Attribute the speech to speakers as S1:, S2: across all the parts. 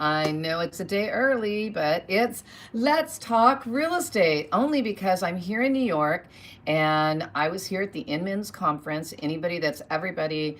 S1: I know it's a day early, but it's Let's Talk Real Estate, only because I'm here in New York and I was here at the Inman's conference. Everybody,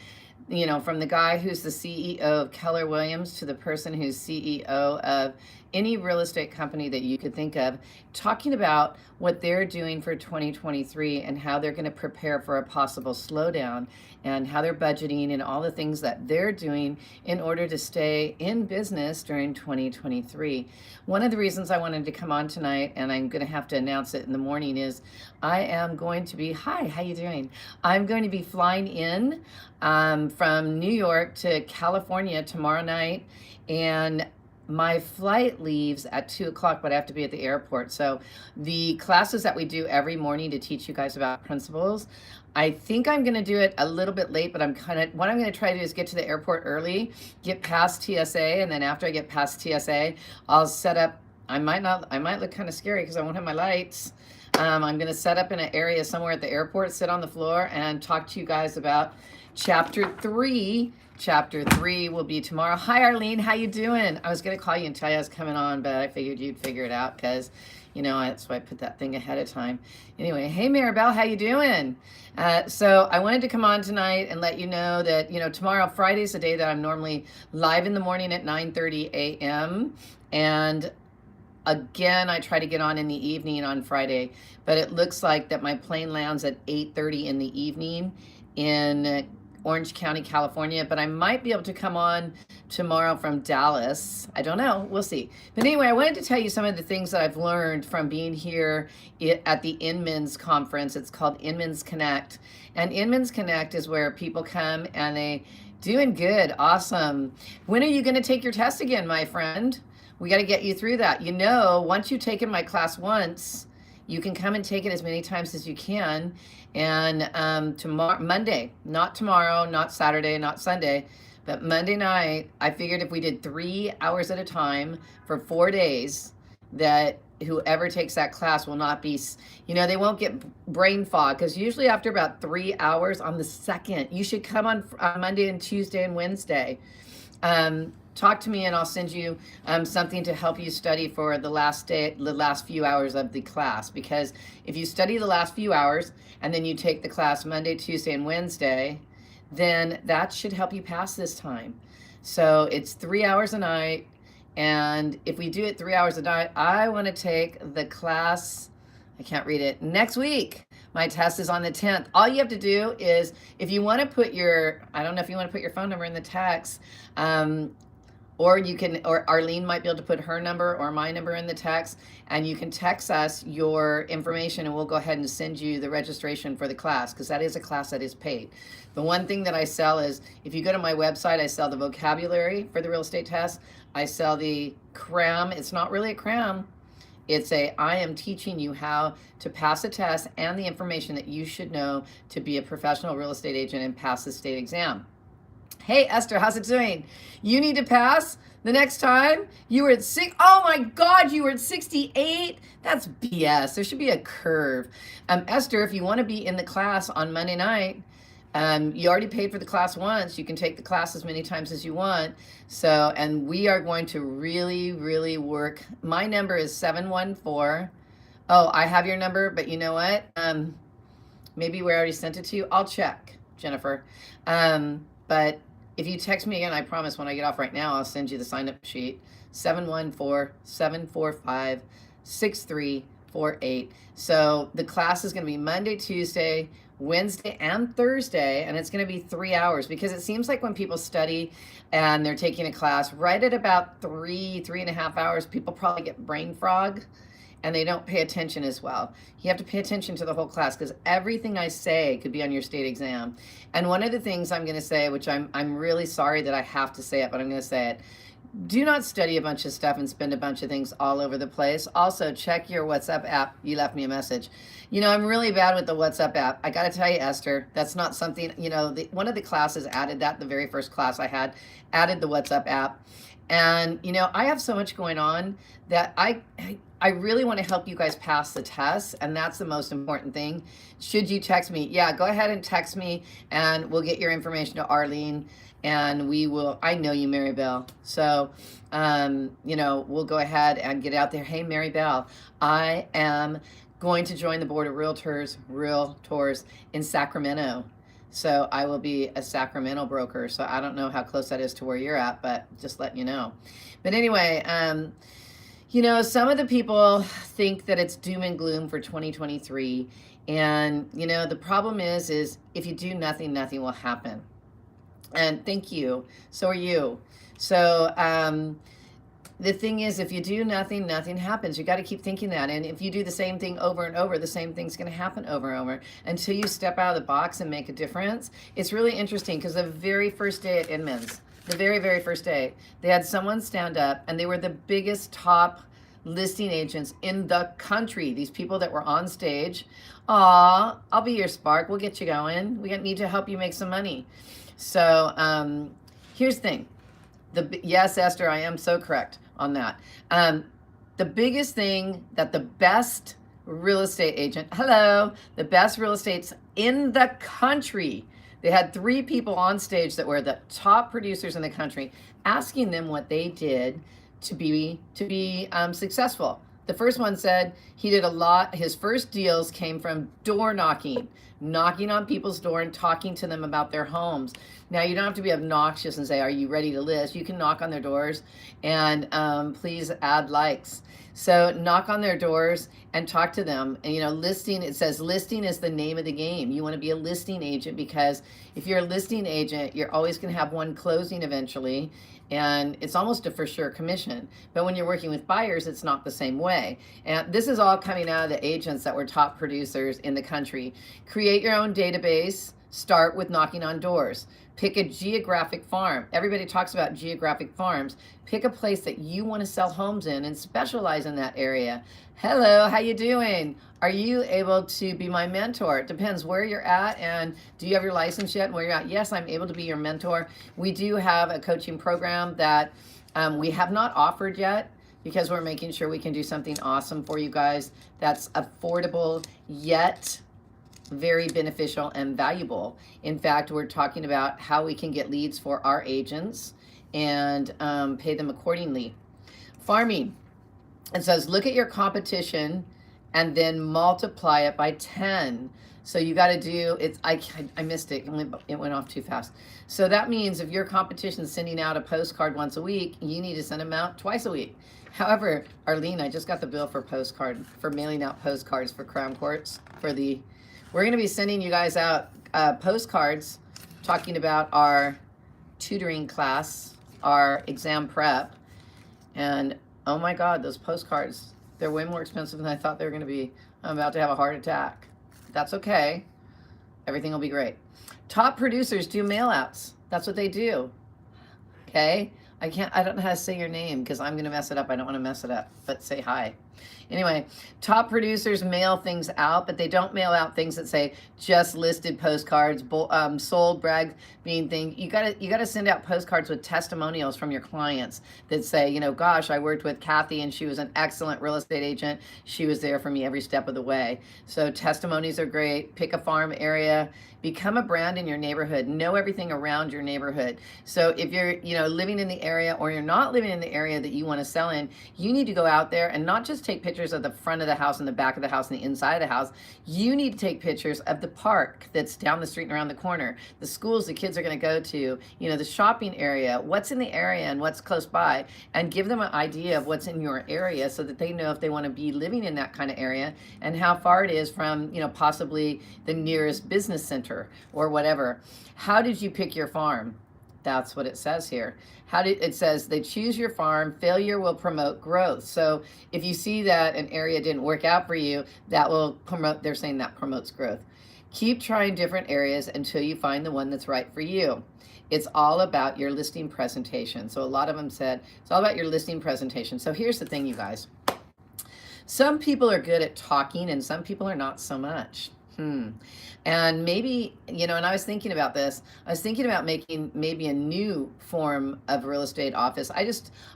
S1: from the guy who's the CEO of Keller Williams to the person who's CEO of any real estate company that you could think of, talking about what they're doing for 2023 and how they're going to prepare for a possible slowdown and how they're budgeting and all the things that they're doing in order to stay in business during 2023. One of the reasons I wanted to come on tonight, and I'm going to have to announce it in the morning, is I am going to be, hi, how you doing? I'm going to be flying in from New York to California tomorrow night, and my flight leaves at 2 o'clock, but I have to be at the airport. So the classes that we do every morning to teach you guys about principles, I think I'm going to do it a little bit late, but what I'm going to try to do is get to the airport early, get past TSA. And then after I get past TSA, I'll set up, I might look kind of scary because I won't have my lights. I'm going to set up in an area somewhere at the airport, sit on the floor and talk to you guys about chapter 3. Chapter 3 will be tomorrow. Hi, Arlene. How you doing? I was going to call you and tell you I was coming on, but I figured you'd figure it out because, that's why I put that thing ahead of time. Anyway, hey, Maribel, how you doing? So I wanted to come on tonight and let you know that, tomorrow, Friday's the day that I'm normally live in the morning at 9:30 a.m. And again, I try to get on in the evening on Friday, but it looks like that my plane lands at 8:30 in the evening in Orange County, California, but I might be able to come on tomorrow from Dallas. I don't know. We'll see. But anyway, I wanted to tell you some of the things that I've learned from being here at the Inman's conference. It's called Inman's Connect. And Inman's Connect is where people come and they doing good. Awesome. When are you going to take your test again, my friend? We got to get you through that. Once you've taken my class once, you can come and take it as many times as you can. And Monday, not tomorrow, not Saturday, not Sunday, but Monday night, I figured if we did 3 hours at a time for 4 days, that whoever takes that class will not be, they won't get brain fog, because usually after about 3 hours on the second, you should come on Monday and Tuesday and Wednesday. Talk to me and I'll send you something to help you study for the last few hours of the class. Because if you study the last few hours and then you take the class Monday, Tuesday, and Wednesday, then that should help you pass this time. So it's 3 hours a night. And if we do it 3 hours a night, I want to take the class, I can't read it, next week. My test is on the 10th. All you have to do is, if you want to put I don't know if you want to put your phone number in the text, or Arlene might be able to put her number or my number in the text, and you can text us your information and we'll go ahead and send you the registration for the class, because that is a class that is paid. The one thing that I sell is, if you go to my website, I sell the vocabulary for the real estate test. I sell the cram. It's not really a cram. I am teaching you how to pass a test and the information that you should know to be a professional real estate agent and pass the state exam. Hey, Esther, how's it doing? You need to pass the next time. You were at oh my God, you were at 68? That's BS. There should be a curve. Esther, if you want to be in the class on Monday night, you already paid for the class once. You can take the class as many times as you want. So, and we are going to really, really work. My number is 714. Oh, I have your number, but you know what? Maybe we already sent it to you. I'll check, Jennifer. But if you text me again, I promise when I get off right now, I'll send you the sign-up sheet, 714-745-6348. So the class is going to be Monday, Tuesday, Wednesday, and Thursday, and it's going to be 3 hours, because it seems like when people study and they're taking a class, right at about 3.5 hours, people probably get brain fog and they don't pay attention as well. You have to pay attention to the whole class, because everything I say could be on your state exam. And one of the things I'm going to say, which I'm really sorry that I have to say it, but I'm going to say it. Do not study a bunch of stuff and spend a bunch of things all over the place. Also, check your WhatsApp app. You left me a message. I'm really bad with the WhatsApp app. I got to tell you, Esther, that's not something, one of the classes added that, the very first class I had, added the WhatsApp app. And I have so much going on that I really want to help you guys pass the test, and that's the most important thing. Should you text me? Yeah, go ahead and text me, and we'll get your information to Arlene, and we will. I know you, Mary Bell, so we'll go ahead and get out there. Hey, Mary Bell, I am going to join the board of realtors in Sacramento. So I will be a Sacramento broker. So I don't know how close that is to where you're at, but just letting you know. But anyway, some of the people think that it's doom and gloom for 2023. And, the problem is if you do nothing, nothing will happen. And thank you. So are you. So, the thing is, if you do nothing, nothing happens. You got to keep thinking that. And if you do the same thing over and over, the same thing's going to happen over and over until you step out of the box and make a difference. It's really interesting because the very first day at Inman's, the very, very first day, they had someone stand up, and they were the biggest top listing agents in the country. These people that were on stage. Aw, I'll be your spark. We'll get you going. We need to help you make some money. So here's the thing. Yes, Esther, I am so correct on that. The biggest thing that the best real estate agent, the best real estates in the country, they had 3 people on stage that were the top producers in the country, asking them what they did to be successful. The first one said he did a lot. His first deals came from door knocking on people's door and talking to them about their homes. Now, you don't have to be obnoxious and say, are you ready to list? You can knock on their doors and please add likes. So knock on their doors and talk to them. And, listing, it says listing is the name of the game. You want to be a listing agent, because if you're a listing agent, you're always going to have one closing eventually. And it's almost a for sure commission. But when you're working with buyers, it's not the same way. And this is all coming out of the agents that were top producers in the country. Create your own database. Start with knocking on doors. Pick a geographic farm. Everybody talks about geographic farms. Pick a place that you want to sell homes in and specialize in that area. Hello, how you doing? Are you able to be my mentor? It depends where you're at, and do you have your license yet and where you're at? Yes, I'm able to be your mentor. We do have a coaching program that we have not offered yet, because we're making sure we can do something awesome for you guys that's affordable yet very beneficial and valuable. In fact, we're talking about how we can get leads for our agents and pay them accordingly. Farming. It says, look at your competition and then multiply it by 10. So you got to do it. I missed it. It went off too fast. So that means if your competition is sending out a postcard once a week, you need to send them out twice a week. However, Arlene, I just got the bill for mailing out postcards for Crown Courts we're going to be sending you guys out postcards talking about our tutoring class, our exam prep. And oh my God, those postcards, they're way more expensive than I thought they were going to be. I'm about to have a heart attack. That's okay. Everything will be great. Top producers do mail outs. That's what they do. Okay? I don't know how to say your name because I'm going to mess it up. I don't want to mess it up, but say hi. Anyway, top producers mail things out, but they don't mail out things that say just listed postcards, sold, brag, being thing. You gotta send out postcards with testimonials from your clients that say, gosh, I worked with Kathy and she was an excellent real estate agent. She was there for me every step of the way. So testimonies are great. Pick a farm area. Become a brand in your neighborhood. Know everything around your neighborhood. So if you're, living in the area, or you're not living in the area that you want to sell in, you need to go out there and not just take pictures of the front of the house and the back of the house and the inside of the house. You need to take pictures of the park that's down the street and around the corner, the schools the kids are going to go to, the shopping area, what's in the area and what's close by, and give them an idea of what's in your area so that they know if they want to be living in that kind of area and how far it is from, possibly the nearest business center or whatever. How did you pick your farm? That's what it says here. It says they choose your farm. Failure will promote growth. So if you see that an area didn't work out for you, that will promote, they're saying that promotes growth. Keep trying different areas until you find the one that's right for you. It's all about your listing presentation. So a lot of them said it's all about your listing presentation. So here's the thing, you guys. Some people are good at talking and some people are not so much. Hmm. And maybe, and I was thinking about this. I was thinking about making maybe a new form of real estate office.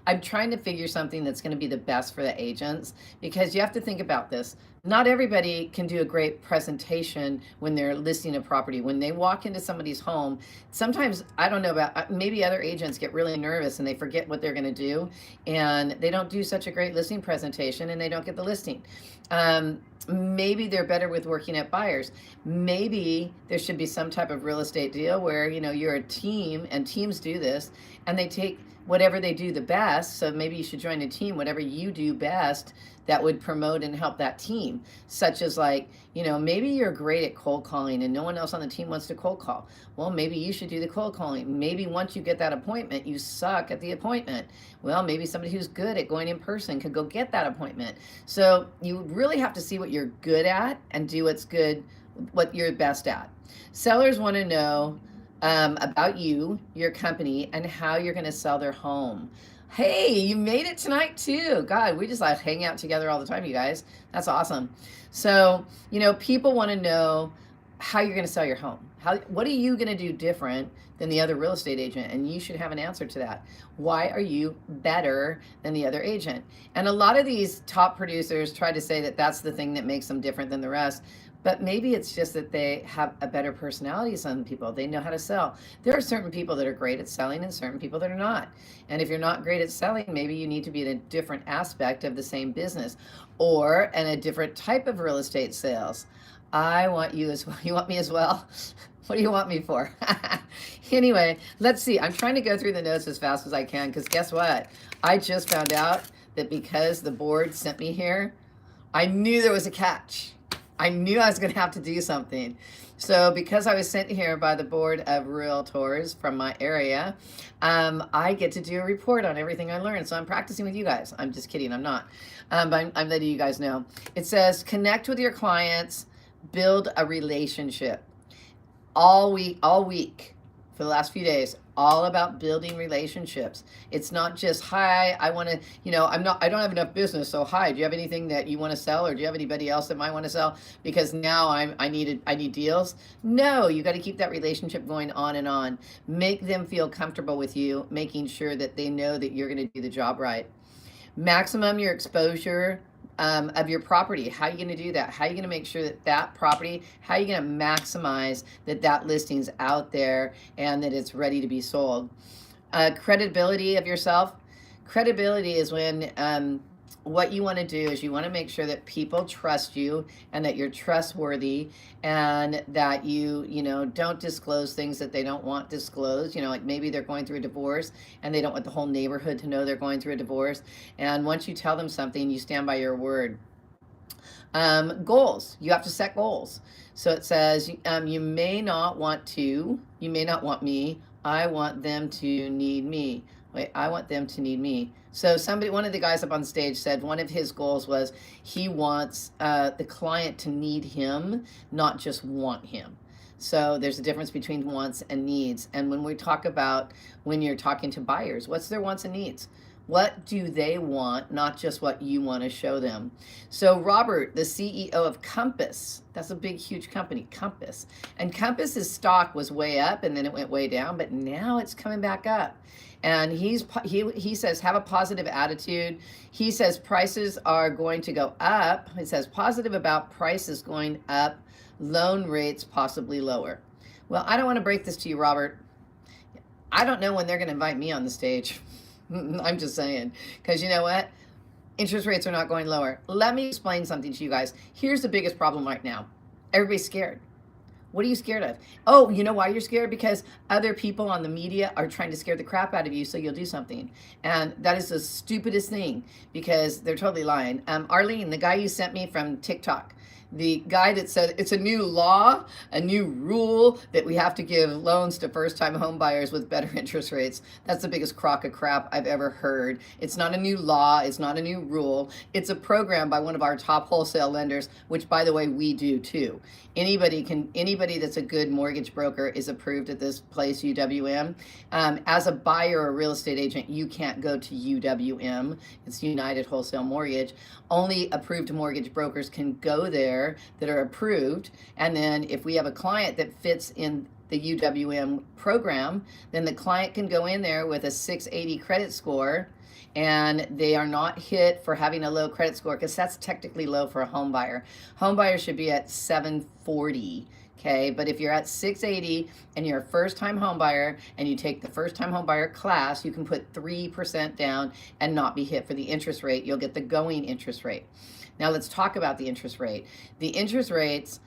S1: I'm trying to figure something that's going to be the best for the agents, because you have to think about this. Not everybody can do a great presentation when they're listing a property. When they walk into somebody's home, sometimes, I don't know about, maybe other agents get really nervous and they forget what they're going to do, and they don't do such a great listing presentation and they don't get the listing. Maybe they're better with working at buyers. Maybe there should be some type of real estate deal where, you're a team, and teams do this, and they take whatever they do the best. So maybe you should join a team, whatever you do best that would promote and help that team. Such as, like, maybe you're great at cold calling and no one else on the team wants to cold call. Well, maybe you should do the cold calling. Maybe once you get that appointment, you suck at the appointment. Well, maybe somebody who's good at going in person could go get that appointment. So you really have to see what you're good at and do what you're best at. Sellers want to know about you, your company, and how you're going to sell their home. Hey, you made it tonight too. God, we just like hang out together all the time, you guys. That's awesome. So, people want to know how you're going to sell your home. What are you going to do different than the other real estate agent? And you should have an answer to that. Why are you better than the other agent? And a lot of these top producers try to say that that's the thing that makes them different than the rest. But maybe it's just that they have a better personality than some people. They know how to sell. There are certain people that are great at selling and certain people that are not. And if you're not great at selling, maybe you need to be in a different aspect of the same business, or in a different type of real estate sales. I want you as well. You want me as well? What do you want me for? Anyway, let's see. I'm trying to go through the notes as fast as I can, because guess what? I just found out that because the board sent me here, I knew there was a catch. I knew I was going to have to do something. So because I was sent here by the board of realtors from my area, I get to do a report on everything I learned. So I'm practicing with you guys. I'm just kidding. I'm not. But I'm letting you guys know. It says, connect with your clients, build a relationship. All week for the last few days, all about building relationships. It's not just, hi, I want to, I don't have enough business, so hi, do you have anything that you want to sell, or do you have anybody else that might want to sell, because now I need deals? No, you got to keep that relationship going on and on. Make them feel comfortable with you, making sure that they know that you're going to do the job right. Maximum your exposure of your property. How are you going to do that? How are you going to make sure that property, how are you going to maximize that listing's out there and that it's ready to be sold? Credibility of yourself. Credibility is when what you want to do is you want to make sure that people trust you and that you're trustworthy, and that you don't disclose things that they don't want disclosed. Like maybe they're going through a divorce and they don't want the whole neighborhood to know they're going through a divorce. And once you tell them something, you stand by your word. Goals. You have to set goals. So it says, you may not want me. I want them to need me. Wait, I want them to need me. So one of the guys up on stage said one of his goals was he wants the client to need him, not just want him. So there's a difference between wants and needs. And when you're talking to buyers, what's their wants and needs? What do they want, not just what you want to show them? So Robert, the CEO of Compass, that's a big, huge company, Compass. And Compass's stock was way up and then it went way down, but now it's coming back up. And he says, have a positive attitude. He says prices are going to go up. It says positive about prices going up, loan rates possibly lower. Well, I don't want to break this to you, Robert. I don't know when they're going to invite me on the stage. I'm just saying, because you know what? Interest rates are not going lower. Let me explain something to you guys. Here's the biggest problem right now. Everybody's scared. What are you scared of? Oh, you know why you're scared? Because other people on the media are trying to scare the crap out of you so you'll do something. And that is the stupidest thing, because they're totally lying. Arlene, the guy you sent me from TikTok, the guy that said it's a new law, a new rule that we have to give loans to first-time home buyers with better interest rates. That's the biggest crock of crap I've ever heard. It's not a new law. It's not a new rule. It's a program by one of our top wholesale lenders, which, by the way, we do too. Anybody that's a good mortgage broker is approved at this place, UWM. As a buyer or real estate agent, you can't go to UWM. It's United Wholesale Mortgage. Only approved mortgage brokers can go there there that are approved. And then if we have a client that fits in the UWM program, then the client can go in there with a 680 credit score, and they are not hit for having a low credit score, because that's technically low for a home buyer. Home buyer should be at 740. Okay, but if you're at 680 and you're a first-time home buyer and you take the first-time home buyer class, you can put 3% down and not be hit for the interest rate. You'll get the going interest rate. Now let's talk about the interest rate. The interest rates,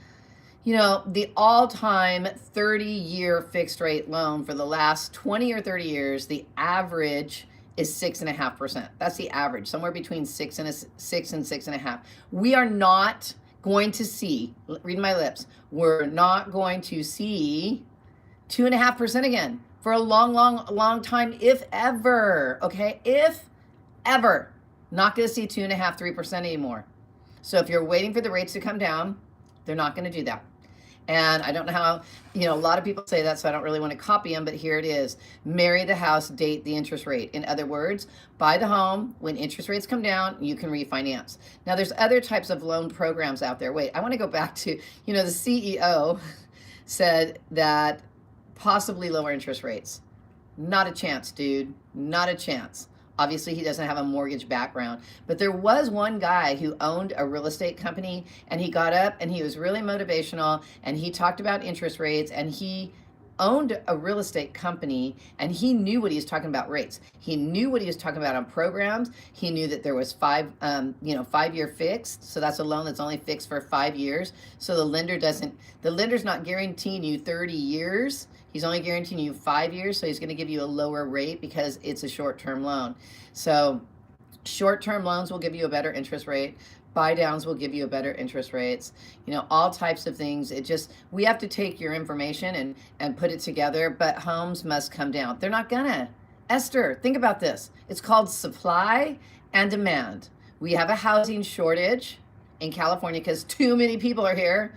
S1: you know, the all-time 30-year fixed rate loan for the last 20 or 30 years, the average is 6.5%. That's the average, somewhere between 6 and 6.5. We are not going to see, read my lips, we're not going to see 2.5% again for a long time, if ever. Okay, if ever. Not going to see 2.5%, 3% anymore. So if you're waiting for the rates to come down, they're not going to do that. And I don't know how, you know, a lot of people say that, so I don't really want to copy them, but here it is. Marry the house, date the interest rate. In other words, buy the home. When interest rates come down, you can refinance. Now, there's other types of loan programs out there. Wait, I want to go back to, you know, the CEO said that possibly lower interest rates. Not a chance, dude. Not a chance. Obviously, he doesn't have a mortgage background, but there was one guy who owned a real estate company, and he got up and he was really motivational, and he talked about interest rates, and he owned a real estate company, and he knew what he was talking about rates. He knew what he was talking about on programs. He knew that there was 5-year fixed. So that's a loan that's only fixed for 5 years. So the lender's not guaranteeing you 30 years. He's only guaranteeing you 5 years, so he's going to give you a lower rate because it's a short-term loan. So short-term loans will give you a better interest rate. Buy downs will give you a better interest rates. You know, all types of things. We have to take your information and put it together, but homes must come down. They're not gonna. Esther, think about this. It's called supply and demand. We have a housing shortage in California because too many people are here.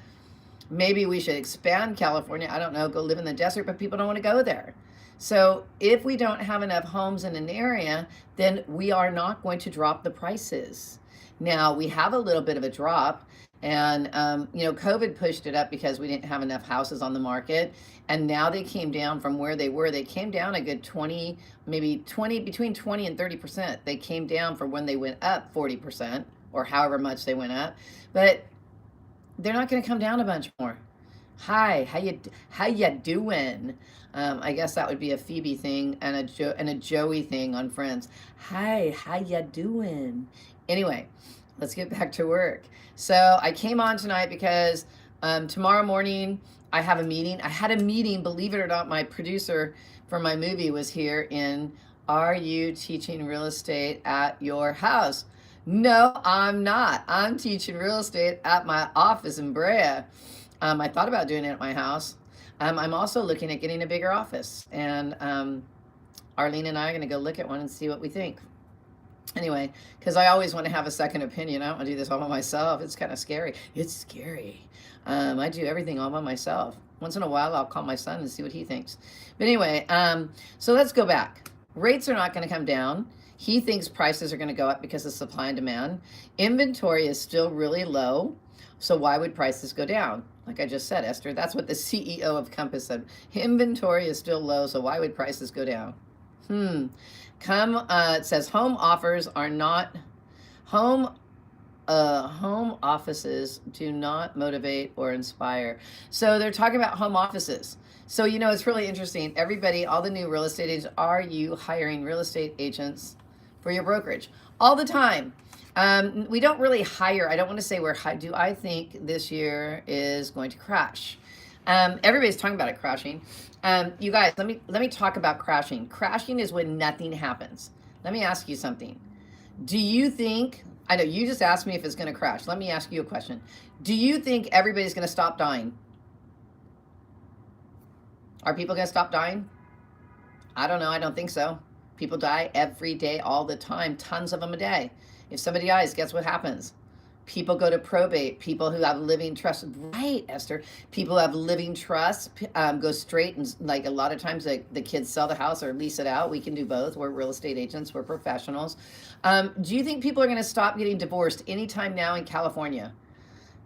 S1: Maybe we should expand California. I don't know, go live in the desert, but people don't want to go there. So if we don't have enough homes in an area, then we are not going to drop the prices. Now, we have a little bit of a drop, and you know, COVID pushed it up because we didn't have enough houses on the market, and now they came down from where they were. They came down a good 20, maybe 20, between 20 and 30%. They came down from when they went up 40%, or however much they went up, but they're not going to come down a bunch more. Hi, how you doing? I guess that would be a Phoebe thing and a Joey thing on Friends. Hi, how you doing? Anyway, let's get back to work. So I came on tonight because tomorrow morning I have a meeting. I had a meeting, believe it or not. My producer for my movie was here in Are You Teaching Real Estate at Your House? No, I'm not. I'm teaching real estate at my office in Brea. I thought about doing it at my house. I'm also looking at getting a bigger office, and Arlene and I are going to go look at one and see what we think. Anyway, because I always want to have a second opinion. I don't want to do this all by myself. It's kind of scary. It's scary. I do everything all by myself. Once in a while, I'll call my son and see what he thinks. But anyway, so let's go back. Rates are not going to come down. He thinks prices are going to go up because of supply and demand. Inventory is still really low. So why would prices go down? Like I just said, Esther, that's what the CEO of Compass said. Inventory is still low, so why would prices go down? It says home offers are not, home offices do not motivate or inspire. So they're talking about home offices. So, you know, it's really interesting. Everybody, all the new real estate agents, are you hiring real estate agents for your brokerage? All the time. We don't really hire. I don't want to say do I think this year is going to crash? Everybody's talking about it crashing. You guys, let me talk about crashing. Crashing is when nothing happens. Let me ask you something. Do you think, I know you just asked me if it's going to crash. Let me ask you a question. Do you think everybody's going to stop dying? Are people going to stop dying? I don't know. I don't think so. People die every day, all the time, tons of them a day. If somebody dies, guess what happens? People go to probate. People who have living trust, right, Esther? People who have living trust go straight, and like a lot of times the kids sell the house or lease it out. We can do both. We're real estate agents. We're professionals. Do you think people are going to stop getting divorced anytime now in California?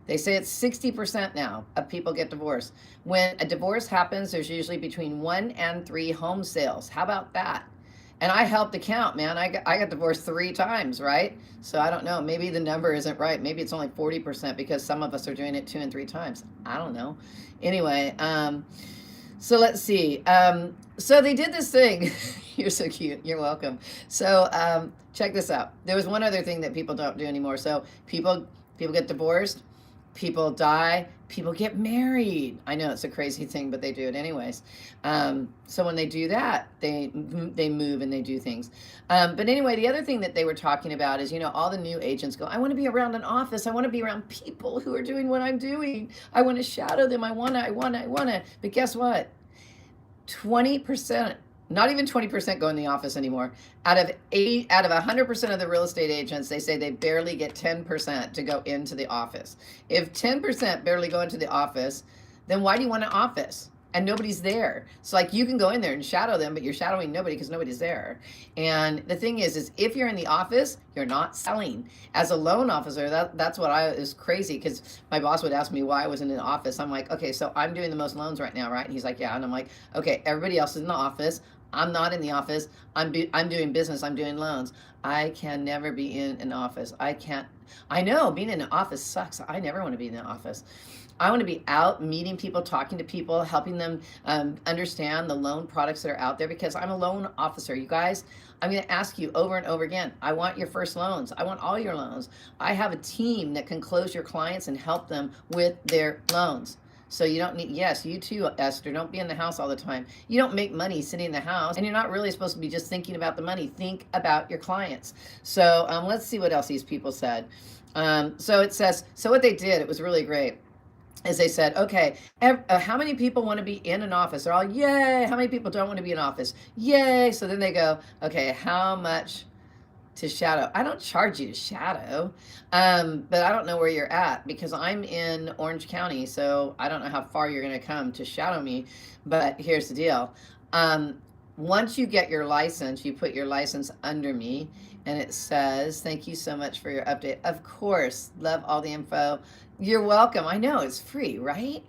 S1: They say it's 60% now of people get divorced. When a divorce happens, there's usually between 1 and 3 home sales. How about that? And I helped account, man. I got divorced 3 times, right? So I don't know. Maybe the number isn't right. Maybe it's only 40% because some of us are doing it 2 and 3 times. I don't know. Anyway, so let's see. So they did this thing. You're so cute. You're welcome. So check this out. There was one other thing that people don't do anymore. So people get divorced, people die, people get married. I know it's a crazy thing, but they do it anyways. So when they do that, they move and they do things. But anyway, the other thing that they were talking about is, all the new agents go, I want to be around an office. I want to be around people who are doing what I'm doing. I want to shadow them. I want to. But guess what? 20%, not even 20% go in the office anymore. Out of 100% of the real estate agents, they say they barely get 10% to go into the office. If 10% barely go into the office, then why do you want an office? And nobody's there. So like you can go in there and shadow them, but you're shadowing nobody because nobody's there. And the thing is if you're in the office, you're not selling. As a loan officer, that's what is crazy, because my boss would ask me why I was in the office. I'm like, okay, so I'm doing the most loans right now, right? And he's like, yeah. And I'm like, okay, everybody else is in the office. I'm not in the office. I'm doing business. I'm doing loans. I can never be in an office. I know being in an office sucks. I never want to be in the office. I want to be out meeting people, talking to people, helping them understand the loan products that are out there, because I'm a loan officer. You guys, I'm going to ask you over and over again. I want your first loans. I want all your loans. I have a team that can close your clients and help them with their loans. So you don't need, yes, you too, Esther, don't be in the house all the time. You don't make money sitting in the house, and you're not really supposed to be just thinking about the money. Think about your clients. So let's see what else these people said. So it says, so what they did, it was really great, is they said, okay, how many people want to be in an office? They're all, yay. How many people don't want to be in office? Yay. So then they go, okay, how much to shadow? I don't charge you to shadow, but I don't know where you're at, because I'm in Orange County, so I don't know how far you're going to come to shadow me. But here's the deal. Once you get your license, you put your license under me, and it says, thank you so much for your update. Of course, love all the info. You're welcome. I know, it's free, right?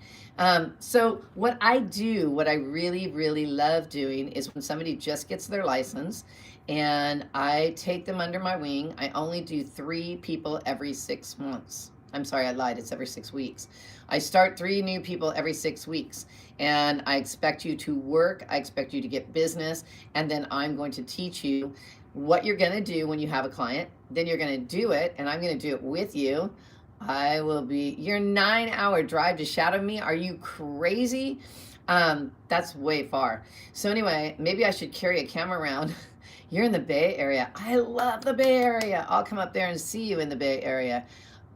S1: So what I really, really love doing is when somebody just gets their license and I take them under my wing. I only do 3 people every 6 months. I'm sorry, I lied. It's every 6 weeks. I start 3 new people every 6 weeks, and I expect you to work. I expect you to get business, and then I'm going to teach you what you're going to do when you have a client. Then you're going to do it, and I'm going to do it with you. I will be your 9-hour drive to shadow me. Are you crazy? That's way far. So anyway, maybe I should carry a camera around. You're in the Bay Area. I love the Bay Area. I'll come up there and see you in the Bay Area.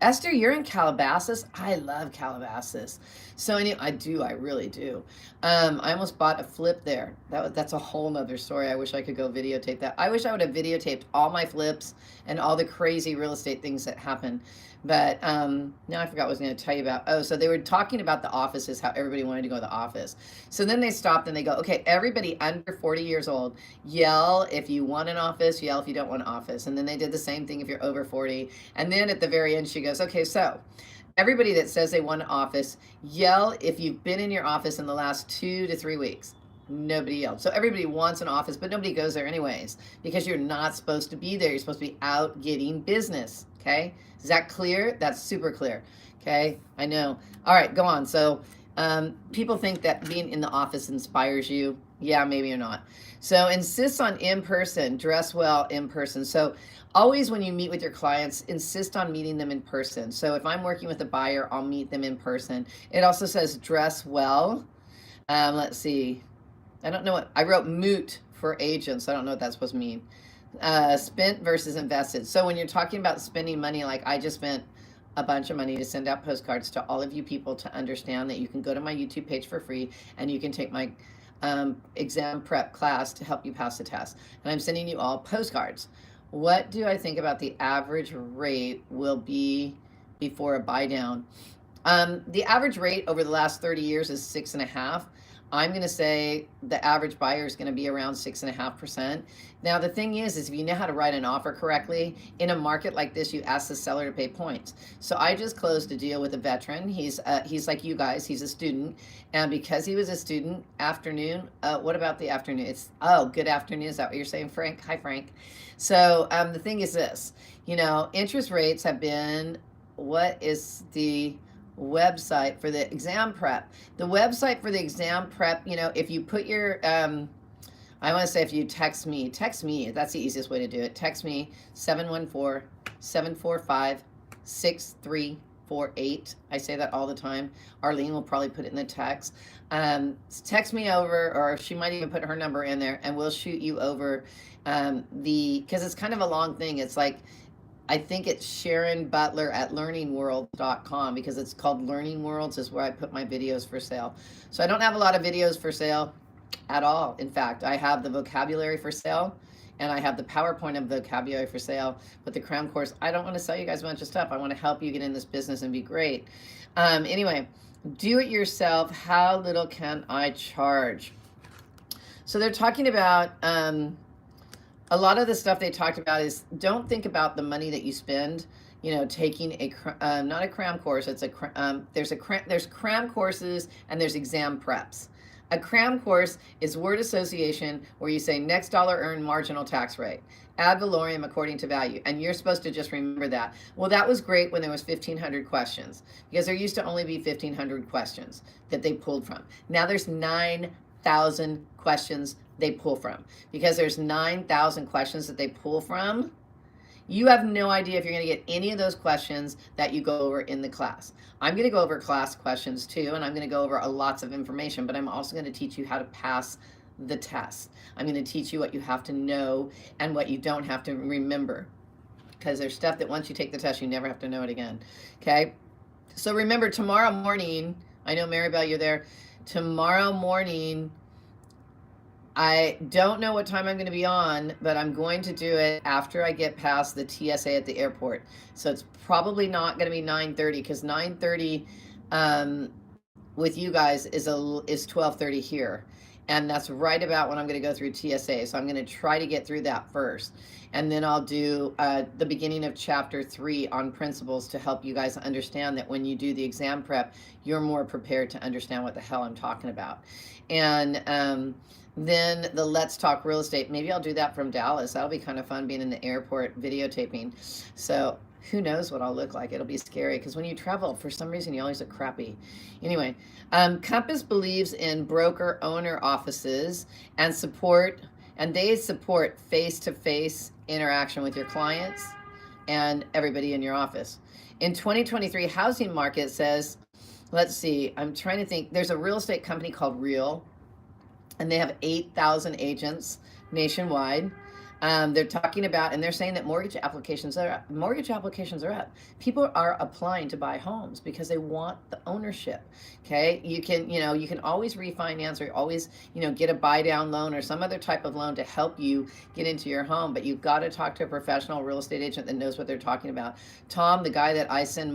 S1: Esther, you're in Calabasas. I love Calabasas. So anyway, I really do. I almost bought a flip there. That's a whole nother story. I wish I could go videotape that. I wish I would have videotaped all my flips and all the crazy real estate things that happen. But now I forgot what I was going to tell you about. Oh, so they were talking about the offices, how everybody wanted to go to the office. So then they stopped and they go, okay, everybody under 40 years old, yell if you want an office, yell if you don't want an office. And then they did the same thing if you're over 40. And then at the very end, she goes, okay, so everybody that says they want an office, yell if you've been in your office in the last 2 to 3 weeks. Nobody yelled. So everybody wants an office, but nobody goes there anyways, because you're not supposed to be there. You're supposed to be out getting business. Okay. Is that clear? That's super clear. Okay. I know. All right, go on. So people think that being in the office inspires you. Yeah, maybe or not. So insist on in-person, dress well in person. So always when you meet with your clients, insist on meeting them in person. So if I'm working with a buyer, I'll meet them in person. It also says dress well. Let's see. I don't know what I wrote, moot for agents. I don't know what that's supposed to mean. Spent versus invested. So when you're talking about spending money, like I just spent a bunch of money to send out postcards to all of you people to understand that you can go to my YouTube page for free and you can take my exam prep class to help you pass the test. And I'm sending you all postcards. What do I think about the average rate will be before a buy down? The average rate over the last 30 years is 6.5. I'm going to say the average buyer is going to be around 6.5%. Now, the thing is if you know how to write an offer correctly, in a market like this, you ask the seller to pay points. So I just closed a deal with a veteran. He's like you guys. He's a student, and because he was a student, afternoon. What about the afternoon? Good afternoon. Is that what you're saying, Frank? Hi, Frank. So the thing is this. Interest rates have been. What is the website for the exam prep? The website for the exam prep, if you put your I want to say if you text me, that's the easiest way to do it. Text me 714-745-6348. I say that all the time. Arlene will probably put it in the text. Text me over, or she might even put her number in there, and we'll shoot you over because it's kind of a long thing. It's like, I think it's Sharon Butler at learningworlds.com, because it's called Learning Worlds, is where I put my videos for sale. So I don't have a lot of videos for sale at all. In fact, I have the vocabulary for sale, and I have the PowerPoint of vocabulary for sale. But the Cram Course, I don't want to sell you guys a bunch of stuff. I want to help you get in this business and be great. Anyway, do it yourself. How little can I charge? So they're talking about a lot of the stuff they talked about is, don't think about the money that you spend, taking not a cram course. It's there's cram courses and there's exam preps. A cram course is word association, where you say next dollar earned, marginal tax rate, ad valorem according to value, and you're supposed to just remember that. Well, that was great when there was 1,500 questions, because there used to only be 1,500 questions that they pulled from. Now there's 9,000 questions they pull from. Because there's 9,000 questions that they pull from, you have no idea if you're going to get any of those questions that you go over in the class. I'm going to go over class questions too, and I'm going to go over lots of information, but I'm also going to teach you how to pass the test. I'm going to teach you what you have to know and what you don't have to remember, because there's stuff that once you take the test, you never have to know it again. Okay? So remember, tomorrow morning, I know Maribel, you're there. Tomorrow morning, I don't know what time I'm going to be on, but I'm going to do it after I get past the TSA at the airport. So it's probably not going to be 9:30, because 9:30 with you guys is 12:30 here. And that's right about when I'm going to go through TSA. So I'm going to try to get through that first. And then I'll do the beginning of chapter 3 on principles, to help you guys understand that when you do the exam prep, you're more prepared to understand what the hell I'm talking about. And then the Let's Talk Real Estate. Maybe I'll do that from Dallas. That'll be kind of fun, being in the airport videotaping. So who knows what I'll look like. It'll be scary, because when you travel, for some reason, you always look crappy. Anyway, Compass believes in broker owner offices and they support face-to-face interaction with your clients and everybody in your office. In 2023 housing market says, let's see, I'm trying to think. There's a real estate company called Real, and they have 8,000 agents nationwide. They're talking about, and they're saying that mortgage applications are up. People are applying to buy homes because they want the ownership. Okay, you can always refinance, or always get a buy down loan or some other type of loan to help you get into your home. But you've got to talk to a professional real estate agent that knows what they're talking about. Tom, the guy that I send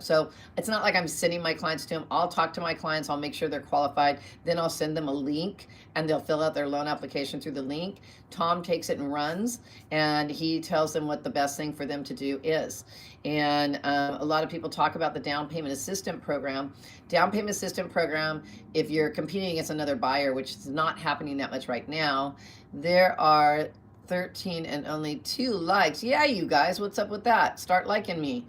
S1: so it's not like I'm sending my clients to him. I'll talk to my clients. I'll make sure they're qualified. Then I'll send them a link, and they'll fill out their loan application through the link. Tom takes it and runs, and he tells them what the best thing for them to do is. And a lot of people talk about the down payment assistance program. Down payment assistance program, if you're competing against another buyer, which is not happening that much right now, there are 13 and only 2 likes. Yeah, you guys, what's up with that? Start liking me.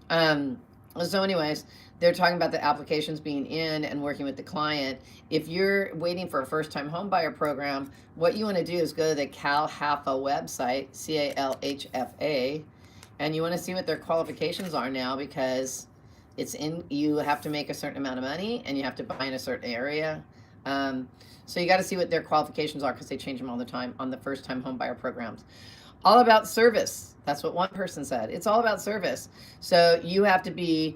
S1: So anyways, they're talking about the applications being in and working with the client. If you're waiting for a first-time home buyer program, what you want to do is go to the CalHFA website, CalHFA, and you want to see what their qualifications are now, because you have to make a certain amount of money, and you have to buy in a certain area. So you got to see what their qualifications are, because they change them all the time on the first-time home buyer programs. All about service. That's what one person said. It's all about service. So you have to be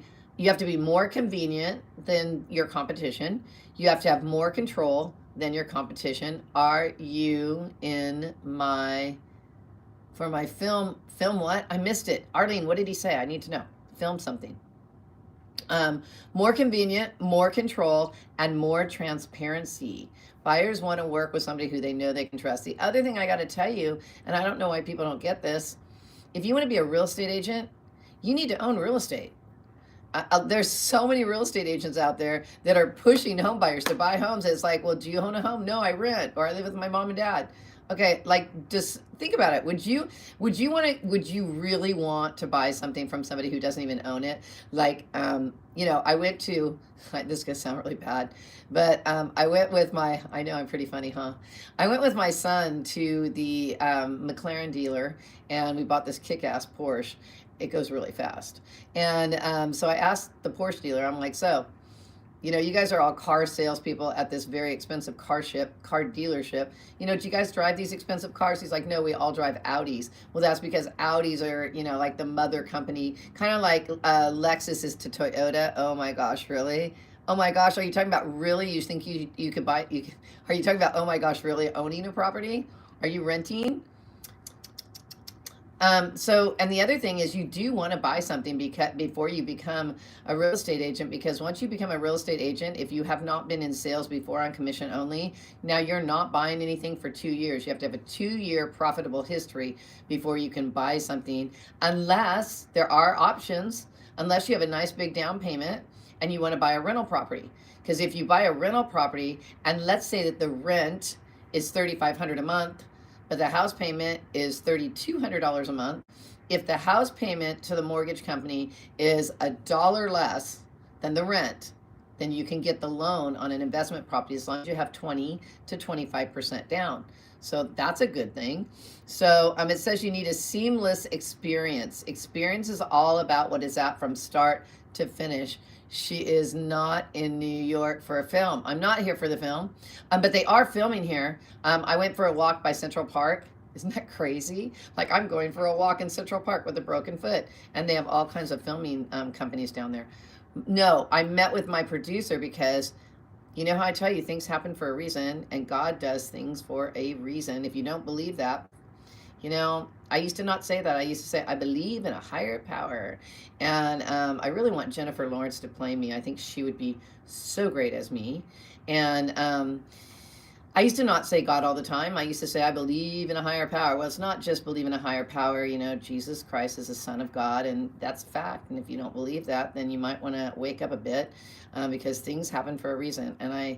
S1: more convenient than your competition. You have to have more control than your competition. Are you in for my film what? I missed it. Arlene, what did he say? I need to know. Film something. Um, More convenient, more control, and more transparency. Buyers want to work with somebody who they know they can trust. The other thing I got to tell you, and I don't know why people don't get this, if you want to be a real estate agent, you need to own real estate. There's so many real estate agents out there that are pushing home buyers to buy homes. It's like, well, do you own a home? No, I rent, or I live with my mom and dad. Okay, like just think about it. Would you really want to buy something from somebody who doesn't even own it? Like, I went to, this is gonna sound really bad, but I went with I know I'm pretty funny, huh? I went with my son to the McLaren dealer, and we bought this kick-ass Porsche. It goes really fast. And so I asked the Porsche dealer, I'm like, so, you guys are all car salespeople at this very expensive car dealership. Do you guys drive these expensive cars? He's like, no, we all drive Audis. Well, that's because Audis are, like the mother company, kind of like Lexus is to Toyota. Oh my gosh, really? Oh my gosh, are you talking about really? You think you could buy, are you talking about, oh my gosh, really owning a property? Are you renting? And the other thing is you do want to buy something before you become a real estate agent, because once you become a real estate agent, if you have not been in sales before on commission only, now you're not buying anything for 2 years. You have to have a 2-year profitable history before you can buy something, unless there are options, unless you have a nice big down payment and you want to buy a rental property. Because if you buy a rental property, and let's say that the rent is $3,500 a month, but the house payment is $3,200 a month. If the house payment to the mortgage company is $1 less than the rent, then you can get the loan on an investment property as long as you have 20 to 25% down. So that's a good thing. So it says you need a seamless experience. Experience is all about what is at from start to finish. She is not in New York for a film. I'm not here for the film, but they are filming here. I went for a walk by Central Park. Isn't that crazy? Like, I'm going for a walk in Central Park with a broken foot, and they have all kinds of filming companies down there. No, I met with my producer because you know how I tell you things happen for a reason, and God does things for a reason. If you don't believe that, I used to not say that. I used to say, I believe in a higher power. And I really want Jennifer Lawrence to play me. I think she would be so great as me. And I used to not say God all the time. I used to say, I believe in a higher power. Well, it's not just believe in a higher power. Jesus Christ is the Son of God, and that's fact. And if you don't believe that, then you might want to wake up a bit, because things happen for a reason. And I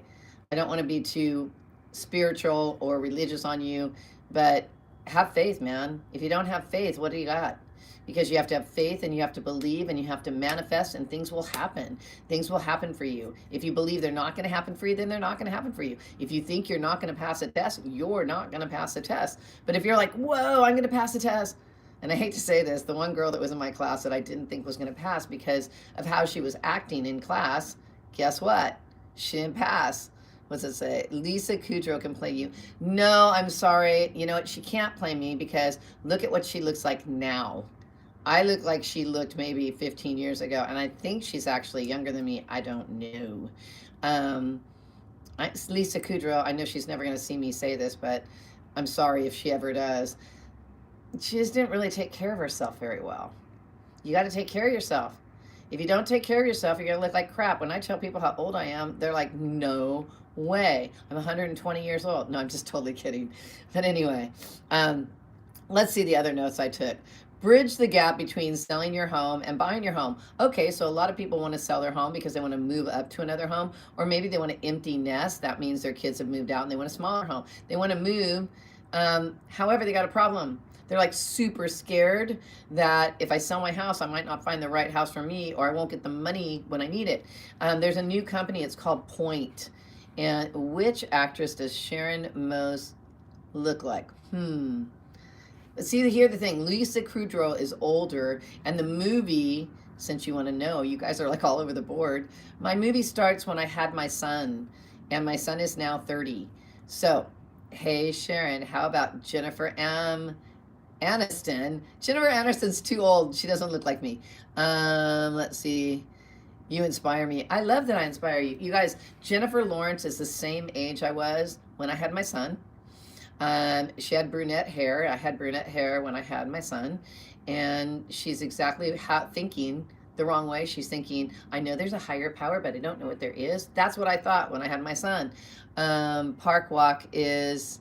S1: don't want to be too spiritual or religious on you, but have faith, man. If you don't have faith, what do you got? Because you have to have faith, and you have to believe, and you have to manifest, and things will happen. Things will happen for you. If you believe they're not going to happen for you, then they're not going to happen for you. If you think you're not going to pass a test, you're not going to pass a test. But if you're like, whoa, I'm going to pass a test. And I hate to say this, the one girl that was in my class that I didn't think was going to pass because of how she was acting in class, guess what? She didn't pass. What's it say? Lisa Kudrow can play you. No, I'm sorry. You know what? She can't play me because look at what she looks like now. I look like she looked maybe 15 years ago, and I think she's actually younger than me. I don't know. Lisa Kudrow, I know she's never going to see me say this, but I'm sorry if she ever does. She just didn't really take care of herself very well. You got to take care of yourself. If you don't take care of yourself, you're going to look like crap. When I tell people how old I am, they're like, no way. I'm 120 years old. No, I'm just totally kidding. But anyway, let's see the other notes I took. Bridge the gap between selling your home and buying your home. Okay, so a lot of people want to sell their home because they want to move up to another home, or maybe they want to empty nest. That means their kids have moved out and they want a smaller home. They want to move. However, they got a problem. They're like super scared that if I sell my house, I might not find the right house for me, or I won't get the money when I need it. There's a new company. It's called Point. And which actress does Sharon Moose look like? See, here's the thing. Lisa Kudrow is older, and the movie, since you want to know, you guys are like all over the board. My movie starts when I had my son, and my son is now 30. So, hey, Sharon, how about Jennifer Aniston? Jennifer Aniston's too old. She doesn't look like me. Let's see. You inspire me. I love that I inspire you. You guys, Jennifer Lawrence is the same age I was when I had my son. She had brunette hair. I had brunette hair when I had my son. And she's exactly thinking the wrong way. She's thinking, I know there's a higher power, but I don't know what there is. That's what I thought when I had my son. Park Walk is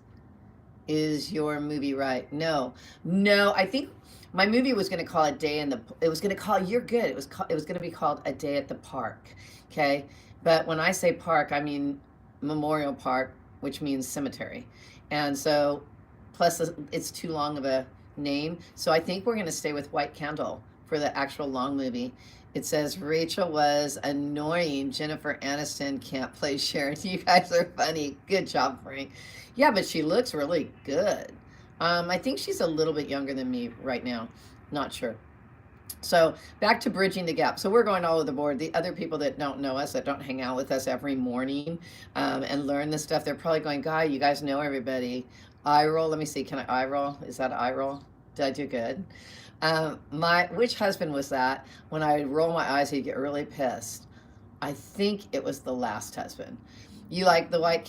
S1: your movie right? No, no. I think my movie was going to call it Day in the. It was going to call. You're good. It was going to be called A Day at the Park. Okay, but when I say park, I mean Memorial Park, which means cemetery, and so plus it's too long of a name. So I think we're going to stay with White Candle for the actual long movie. It says Rachel was annoying. Jennifer Aniston can't play Sharon. You guys are funny. Good job, Frank. Yeah, but she looks really good. I think she's a little bit younger than me right now. Not sure. So back to bridging the gap. So we're going all over the board. The other people that don't know us, that don't hang out with us every morning and learn this stuff, they're probably going, Guy, you guys know everybody. Eye roll. Let me see. Can I eye roll? Is that eye roll? Did I do good? Which husband was that? When I would roll my eyes, he'd get really pissed. I think it was the last husband. You like White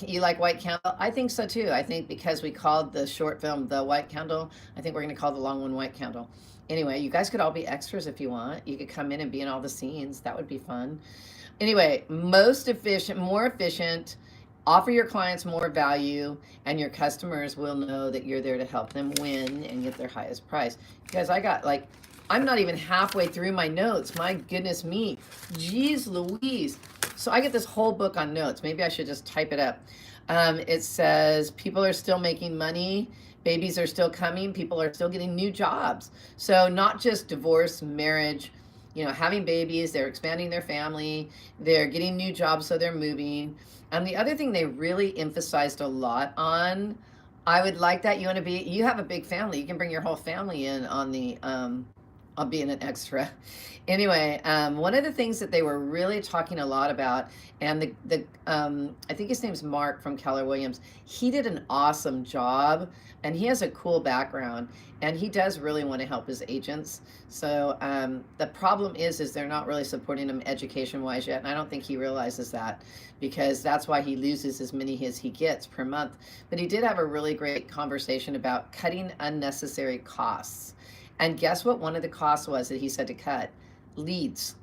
S1: Candle? I think so too. I think because we called the short film The White Candle, I think we're going to call the long one White Candle. Anyway, you guys could all be extras if you want. You could come in and be in all the scenes. That would be fun. Anyway, most efficient, more efficient, offer your clients more value, and your customers will know that you're there to help them win and get their highest price. Because I'm not even halfway through my notes. My goodness me. Jeez Louise. So I get this whole book on notes. Maybe I should just type it up. It says people are still making money. Babies are still coming. People are still getting new jobs. So not just divorce, marriage, having babies, they're expanding their family, they're getting new jobs, so they're moving. And the other thing they really emphasized a lot on, I would like that you have a big family. You can bring your whole family in on being an extra. Anyway, one of the things that they were really talking a lot about, and I think his name's Mark from Keller Williams. He did an awesome job, and he has a cool background, and he does really want to help his agents. So the problem is they're not really supporting him education-wise yet, and I don't think he realizes that, because that's why he loses as many as he gets per month. But he did have a really great conversation about cutting unnecessary costs. And guess what one of the costs was that he said to cut? Leads.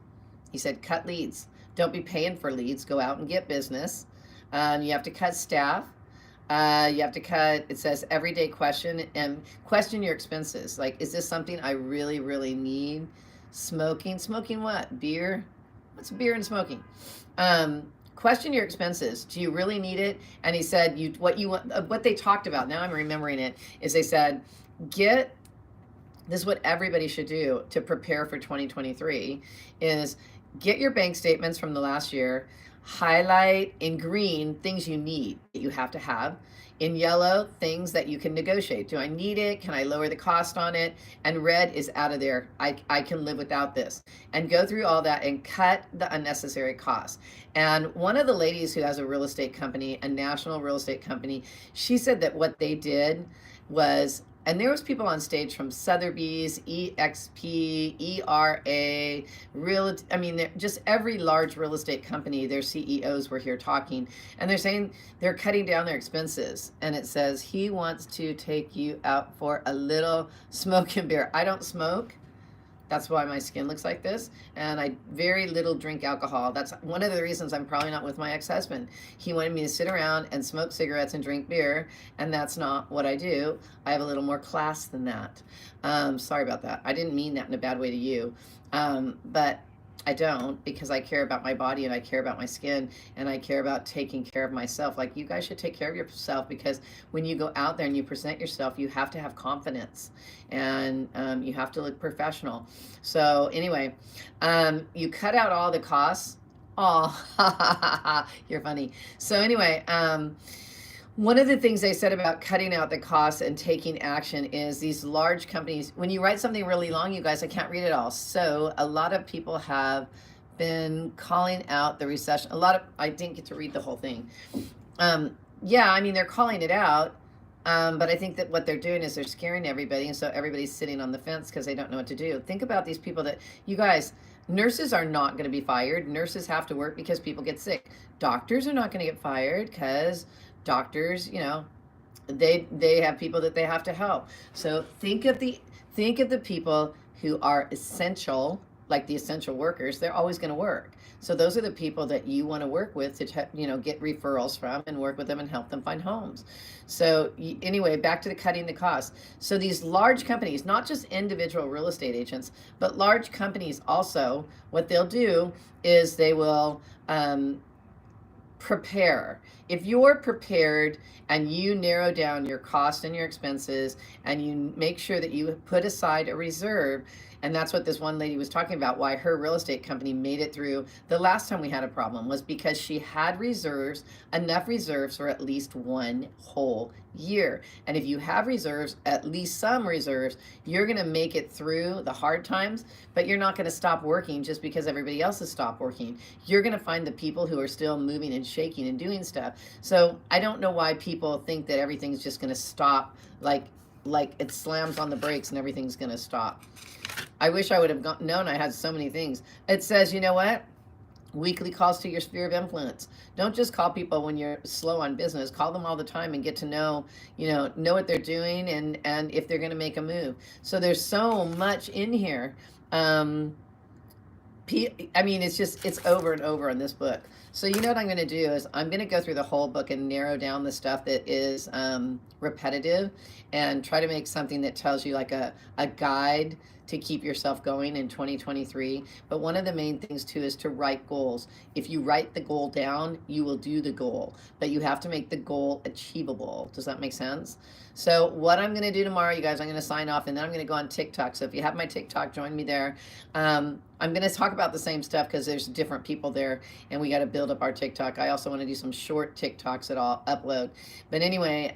S1: He said, cut leads. Don't be paying for leads. Go out and get business. You have to cut staff. You have to cut, it says, everyday question, and question your expenses. Like, is this something I really, really need? Smoking. Smoking what? Beer? What's beer and smoking? Question your expenses. Do you really need it? And he said, what they talked about, now I'm remembering it, is they said, this is what everybody should do to prepare for 2023, is get your bank statements from the last year, highlight in green things you need, that you have to have, in yellow things that you can negotiate. Do I need it? Can I lower the cost on it? And red is out of there. I can live without this. And go through all that and cut the unnecessary costs. And one of the ladies who has a real estate company, a national real estate company, she said that what they did was, and there was people on stage from Sotheby's, EXP, ERA, just every large real estate company, their CEOs were here talking, and they're saying they're cutting down their expenses. And it says, he wants to take you out for a little smoke and beer. I don't smoke. That's why my skin looks like this. And I very little drink alcohol. That's one of the reasons I'm probably not with my ex-husband. He wanted me to sit around and smoke cigarettes and drink beer, and that's not what I do. I have a little more class than that. Sorry about that. I didn't mean that in a bad way to you. But I don't, because I care about my body and I care about my skin and I care about taking care of myself. Like, you guys should take care of yourself, because when you go out there and you present yourself, you have to have confidence, and you have to look professional. So anyway, you cut out all the costs. Oh, you're funny. So anyway, one of the things they said about cutting out the costs and taking action is these large companies, when you write something really long, you guys, I can't read it all. So a lot of people have been calling out the recession. I didn't get to read the whole thing. They're calling it out. But I think that what they're doing is they're scaring everybody. And so everybody's sitting on the fence because they don't know what to do. Think about these people you guys, nurses are not going to be fired. Nurses have to work because people get sick. Doctors are not going to get fired because doctors, they have people that they have to help. So think of the people who are essential like the essential workers, they're always going to work. So those are the people that you want to work with to, get referrals from and work with them and help them find homes. So anyway, back to the cutting the costs. So these large companies, not just individual real estate agents, but large companies also, what they'll do is they will prepare. If you're prepared and you narrow down your cost and your expenses and you make sure that you put aside a reserve, and that's what this one lady was talking about, why her real estate company made it through the last time we had a problem was because she had reserves, enough reserves for at least one whole year. And if you have reserves, at least some reserves, you're going to make it through the hard times, but you're not going to stop working just because everybody else has stopped working. You're going to find the people who are still moving and shaking and doing stuff. So I don't know why people think that everything's just going to stop, like it slams on the brakes and everything's going to stop. I wish I would have known I had so many things. It says, you know what? Weekly calls to your sphere of influence. Don't just call people when you're slow on business. Call them all the time and get to know what they're doing and if they're going to make a move. So there's so much in here. I mean, it's over and over in this book. So you know what I'm going to do is I'm going to go through the whole book and narrow down the stuff that is repetitive and try to make something that tells you like a guide to keep yourself going in 2023. But one of the main things too is to write goals. If you write the goal down, you will do the goal, but you have to make the goal achievable. Does that make sense? So what I'm going to do tomorrow, you guys, I'm going to sign off and then I'm going to go on TikTok. So if you have my TikTok, join me there. I'm going to talk about the same stuff because there's different people there and we got to build up our TikTok. I also want to do some short TikToks that I'll upload. But anyway,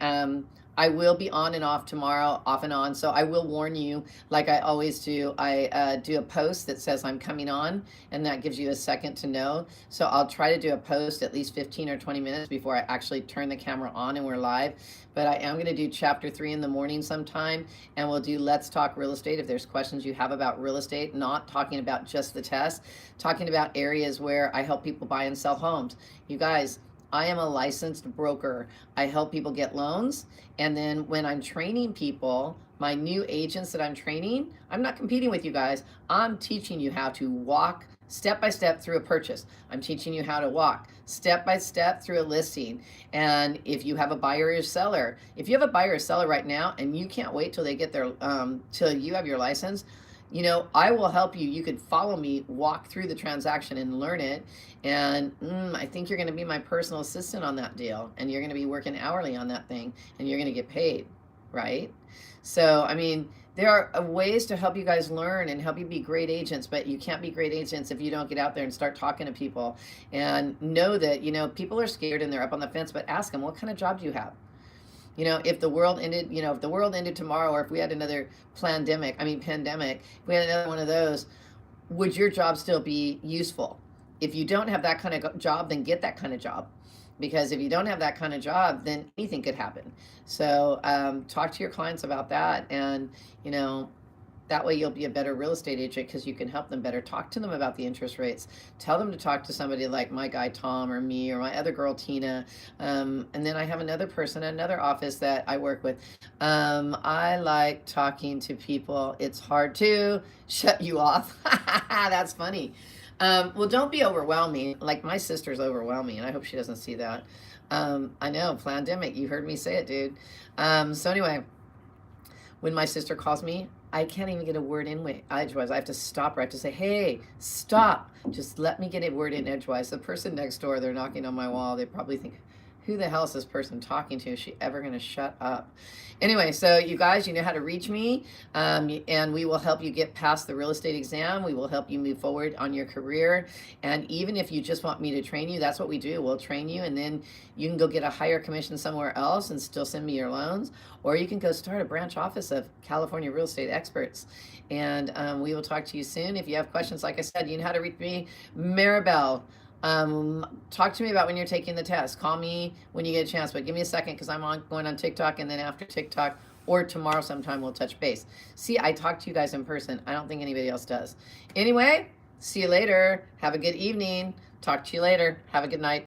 S1: I will be on and off tomorrow, off and on. So I will warn you, like I always do. I do a post that says I'm coming on, and that gives you a second to know. So I'll try to do a post at least 15 or 20 minutes before I actually turn the camera on and we're live. But I am going to do chapter 3 in the morning sometime, and we'll do Let's Talk Real Estate. If there's questions you have about real estate, not talking about just the test, talking about areas where I help people buy and sell homes. You guys, I am a licensed broker. I help people get loans. And then when I'm training people, my new agents that I'm training, I'm not competing with you guys. I'm teaching you how to walk step by step through a purchase. I'm teaching you how to walk step by step through a listing. And if you have a buyer or seller, if you have a buyer or seller right now and you can't wait till they get their, till you have your license, I will help you. You could follow me, walk through the transaction and learn it. And I think you're going to be my personal assistant on that deal. And you're going to be working hourly on that thing and you're going to get paid, right? So, I mean, there are ways to help you guys learn and help you be great agents, but you can't be great agents if you don't get out there and start talking to people and know that, people are scared and they're up on the fence, but ask them, what kind of job do you have? If the world ended, if the world ended tomorrow, or if we had another pandemic, if we had another one of those, would your job still be useful? If you don't have that kind of job, then get that kind of job. Because if you don't have that kind of job, then anything could happen. So talk to your clients about that. And, that way you'll be a better real estate agent because you can help them better. Talk to them about the interest rates. Tell them to talk to somebody like my guy Tom or me or my other girl Tina. And then I have another person, another office that I work with. I like talking to people. It's hard to shut you off. That's funny. Well, don't be overwhelming. Like my sister's overwhelming, and I hope she doesn't see that. I know, pandemic. You heard me say it, dude. So anyway, when my sister calls me, I can't even get a word in edgewise. I have to stop her. I have to say, hey, stop. Just let me get a word in edgewise. The person next door, they're knocking on my wall. They probably think, who the hell is this person talking to? Is she ever going to shut up? Anyway, so you guys, you know how to reach me, and we will help you get past the real estate exam. We will help you move forward on your career. And even if you just want me to train you, that's what we do. We'll train you, and then you can go get a higher commission somewhere else and still send me your loans. Or you can go start a branch office of California Real Estate Experts. And we will talk to you soon. If you have questions, like I said, you know how to reach me, Maribel. Talk to me about when you're taking the test. Call me when you get a chance, but give me a second because I'm going on TikTok, and then after TikTok or tomorrow sometime we'll touch base. See, I talk to you guys in person. I don't think anybody else does. Anyway, see you later. Have a good evening. Talk to you later. Have a good night.